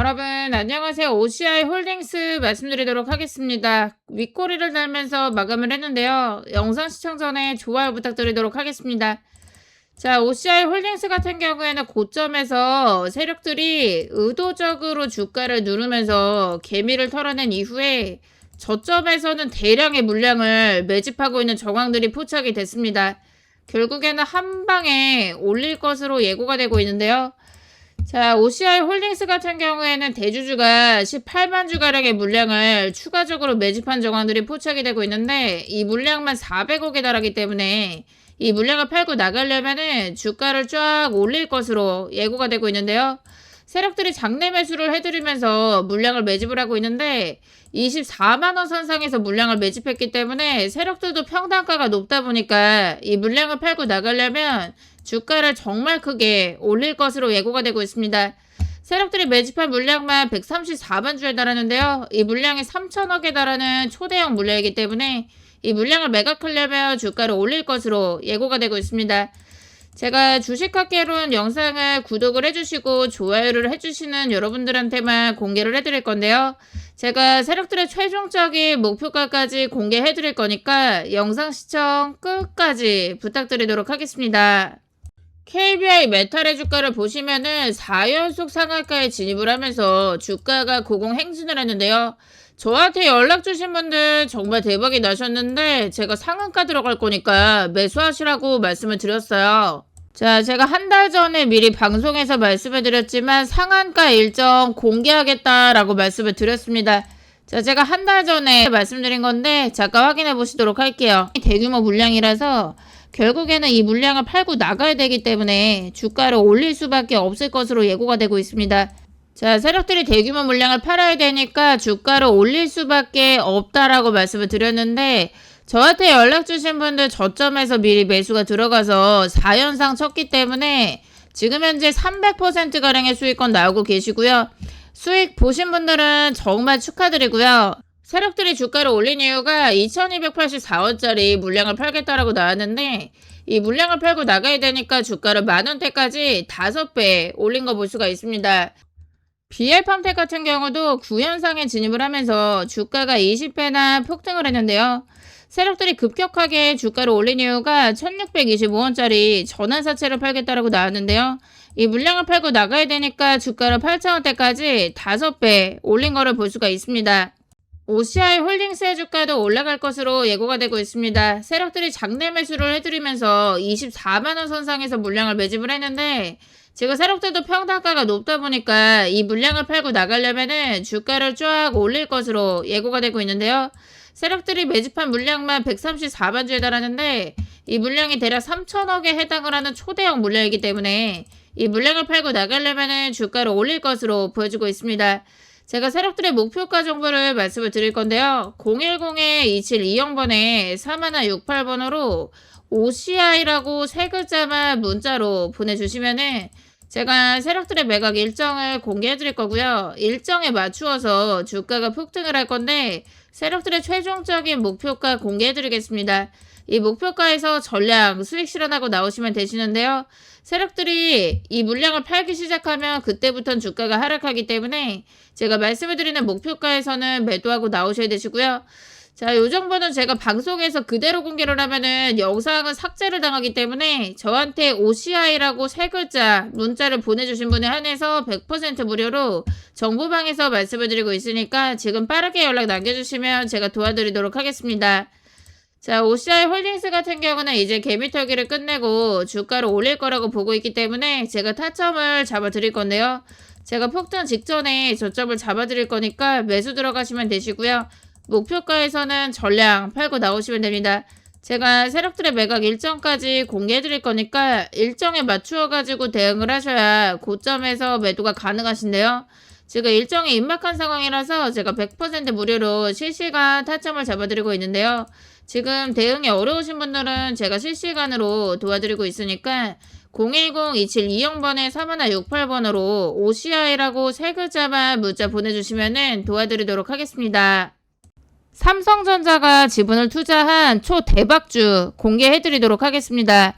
여러분 안녕하세요. OCI 홀딩스 말씀드리도록 하겠습니다. 윗꼬리를 달면서 마감을 했는데요. 영상 시청 전에 좋아요 부탁드리도록 하겠습니다. 자, OCI 홀딩스 같은 경우에는 고점에서 세력들이 의도적으로 주가를 누르면서 개미를 털어낸 이후에 저점에서는 대량의 물량을 매집하고 있는 정황들이 포착이 됐습니다. 결국에는 한 방에 올릴 것으로 예고가 되고 있는데요. 자, OCI 홀딩스 같은 경우에는 대주주가 18만 주가량의 물량을 추가적으로 매집한 정황들이 포착이 되고 있는데 이 물량만 400억에 달하기 때문에 이 물량을 팔고 나가려면은 주가를 쫙 올릴 것으로 예고가 되고 있는데요. 세력들이 장내 매수를 해드리면서 물량을 매집을 하고 있는데 24만원 선상에서 물량을 매집했기 때문에 세력들도 평단가가 높다 보니까 이 물량을 팔고 나가려면 주가를 정말 크게 올릴 것으로 예고가 되고 있습니다. 세력들이 매집한 물량만 134만 주에 달하는데요. 이 물량이 3천억에 달하는 초대형 물량이기 때문에 이 물량을 매각하려면 주가를 올릴 것으로 예고가 되고 있습니다. 제가 주식학개론 영상을 구독을 해주시고 좋아요를 해주시는 여러분들한테만 공개를 해드릴 건데요. 제가 세력들의 최종적인 목표가까지 공개해드릴 거니까 영상 시청 끝까지 부탁드리도록 하겠습니다. KBI 메탈의 주가를 보시면은 4연속 상한가에 진입을 하면서 주가가 고공행진을 했는데요. 저한테 연락 주신 분들 정말 대박이 나셨는데 제가 상한가 들어갈 거니까 매수하시라고 말씀을 드렸어요. 자, 제가 한 달 전에 미리 방송에서 말씀을 드렸지만 상한가 일정 공개하겠다라고 말씀을 드렸습니다. 자, 제가 한 달 전에 말씀드린 건데 잠깐 확인해 보시도록 할게요. 대규모 물량이라서 결국에는 이 물량을 팔고 나가야 되기 때문에 주가를 올릴 수밖에 없을 것으로 예고가 되고 있습니다. 자, 세력들이 대규모 물량을 팔아야 되니까 주가를 올릴 수밖에 없다라고 말씀을 드렸는데 저한테 연락 주신 분들 저점에서 미리 매수가 들어가서 4연상 쳤기 때문에 지금 현재 300%가량의 수익권 나오고 계시고요. 수익 보신 분들은 정말 축하드리고요. 세력들이 주가를 올린 이유가 2284원짜리 물량을 팔겠다라고 나왔는데 이 물량을 팔고 나가야 되니까 주가를 만원대까지 5배 올린 거 볼 수가 있습니다. BL팜텍 같은 경우도 9연상에 진입을 하면서 주가가 20배나 폭등을 했는데요. 세력들이 급격하게 주가를 올린 이유가 1625원짜리 전환사채를 팔겠다라고 나왔는데요. 이 물량을 팔고 나가야 되니까 주가를 8,000원대까지 5배 올린 거를 볼 수가 있습니다. OCI 홀딩스의 주가도 올라갈 것으로 예고가 되고 있습니다. 세력들이 장내 매수를 해드리면서 24만원 선상에서 물량을 매집을 했는데 지금 세력들도 평단가가 높다 보니까 이 물량을 팔고 나가려면은 주가를 쫙 올릴 것으로 예고가 되고 있는데요. 세력들이 매집한 물량만 134만 주에 달하는데 이 물량이 대략 3천억에 해당을 하는 초대형 물량이기 때문에 이 물량을 팔고 나가려면은 주가를 올릴 것으로 보여지고 있습니다. 제가 세력들의 목표가 정보를 말씀을 드릴 건데요. 010-2720번에 4168번으로 OCI라고 세 글자만 문자로 보내주시면은 제가 세력들의 매각 일정을 공개해 드릴 거고요. 일정에 맞추어서 주가가 폭등을 할 건데 세력들의 최종적인 목표가 공개해 드리겠습니다. 이 목표가에서 전량 수익 실현하고 나오시면 되시는데요. 세력들이 이 물량을 팔기 시작하면 그때부터는 주가가 하락하기 때문에 제가 말씀을 드리는 목표가에서는 매도하고 나오셔야 되시고요. 자, 요 정보는 제가 방송에서 그대로 공개를 하면은 영상은 삭제를 당하기 때문에 저한테 OCI라고 세 글자 문자를 보내주신 분에 한해서 100% 무료로 정보방에서 말씀을 드리고 있으니까 지금 빠르게 연락 남겨주시면 제가 도와드리도록 하겠습니다. 자, OCI 홀딩스 같은 경우는 이제 개미털기를 끝내고 주가를 올릴 거라고 보고 있기 때문에 제가 타점을 잡아드릴 건데요. 제가 폭등 직전에 저점을 잡아드릴 거니까 매수 들어가시면 되시고요. 목표가에서는 전량 팔고 나오시면 됩니다. 제가 세력들의 매각 일정까지 공개해드릴 거니까 일정에 맞추어가지고 대응을 하셔야 고점에서 매도가 가능하신데요. 지금 일정에 임박한 상황이라서 제가 100% 무료로 실시간 타점을 잡아드리고 있는데요. 지금 대응이 어려우신 분들은 제가 실시간으로 도와드리고 있으니까 010-2720번에 4168번으로 OCI라고 세 글자만 문자 보내주시면 도와드리도록 하겠습니다. 삼성전자가 지분을 투자한 초대박주 공개해드리도록 하겠습니다.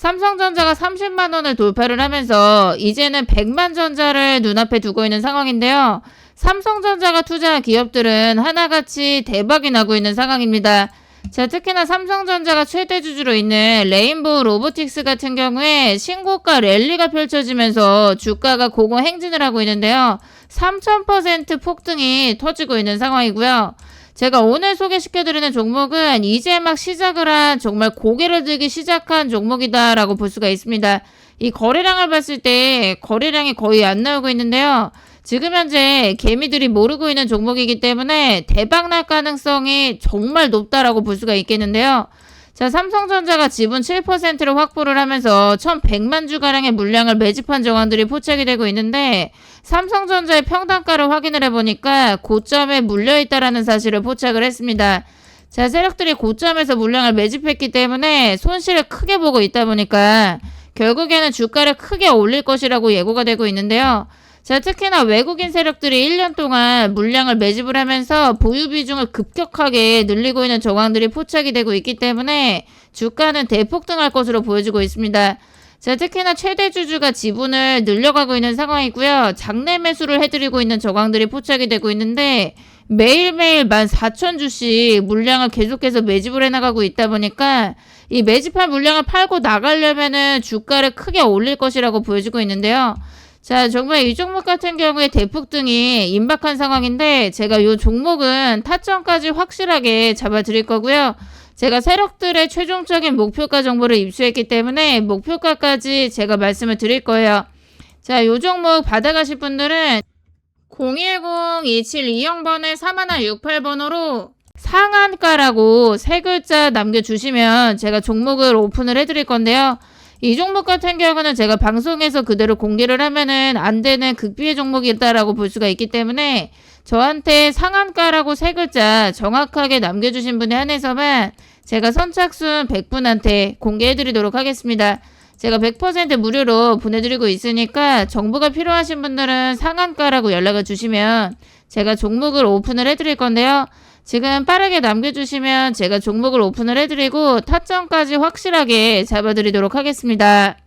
삼성전자가 30만 원을 돌파를 하면서 이제는 100만 전자를 눈앞에 두고 있는 상황인데요. 삼성전자가 투자한 기업들은 하나같이 대박이 나고 있는 상황입니다. 자, 특히나 삼성전자가 최대 주주로 있는 레인보우 로보틱스 같은 경우에 신고가 랠리가 펼쳐지면서 주가가 고공행진을 하고 있는데요. 3000% 폭등이 터지고 있는 상황이고요. 제가 오늘 소개시켜드리는 종목은 이제 막 시작을 한 정말 고개를 들기 시작한 종목이다라고 볼 수가 있습니다. 이 거래량을 봤을 때 거래량이 거의 안 나오고 있는데요. 지금 현재 개미들이 모르고 있는 종목이기 때문에 대박날 가능성이 정말 높다라고 볼 수가 있겠는데요. 자, 삼성전자가 지분 7%를 확보를 하면서 1100만 주가량의 물량을 매집한 정황들이 포착이 되고 있는데 삼성전자의 평단가를 확인을 해보니까 고점에 물려있다라는 사실을 포착을 했습니다. 자, 세력들이 고점에서 물량을 매집했기 때문에 손실을 크게 보고 있다 보니까 결국에는 주가를 크게 올릴 것이라고 예고가 되고 있는데요. 자, 특히나 외국인 세력들이 1년 동안 물량을 매집을 하면서 보유 비중을 급격하게 늘리고 있는 정황들이 포착이 되고 있기 때문에 주가는 대폭등할 것으로 보여지고 있습니다. 자, 특히나 최대 주주가 지분을 늘려가고 있는 상황이고요. 장내 매수를 해드리고 있는 정황들이 포착이 되고 있는데 매일매일 14,000주씩 물량을 계속해서 매집을 해나가고 있다 보니까 이 매집한 물량을 팔고 나가려면은 주가를 크게 올릴 것이라고 보여지고 있는데요. 자, 정말 이 종목 같은 경우에 대폭등이 임박한 상황인데 제가 이 종목은 타점까지 확실하게 잡아드릴 거고요. 제가 세력들의 최종적인 목표가 정보를 입수했기 때문에 목표가까지 제가 말씀을 드릴 거예요. 자, 이 종목 받아가실 분들은 010-2720번에 3168번으로 상한가라고 세 글자 남겨주시면 제가 종목을 오픈을 해드릴 건데요. 이 종목 같은 경우는 제가 방송에서 그대로 공개를 하면은 안 되는 극비의 종목이다라고 볼 수가 있기 때문에 저한테 상한가라고 세 글자 정확하게 남겨주신 분에 한해서만 제가 선착순 100분한테 공개해드리도록 하겠습니다. 제가 100% 무료로 보내드리고 있으니까 정보가 필요하신 분들은 상한가라고 연락을 주시면 제가 종목을 오픈을 해드릴 건데요. 지금 빠르게 남겨주시면 제가 종목을 오픈을 해드리고 타점까지 확실하게 잡아드리도록 하겠습니다.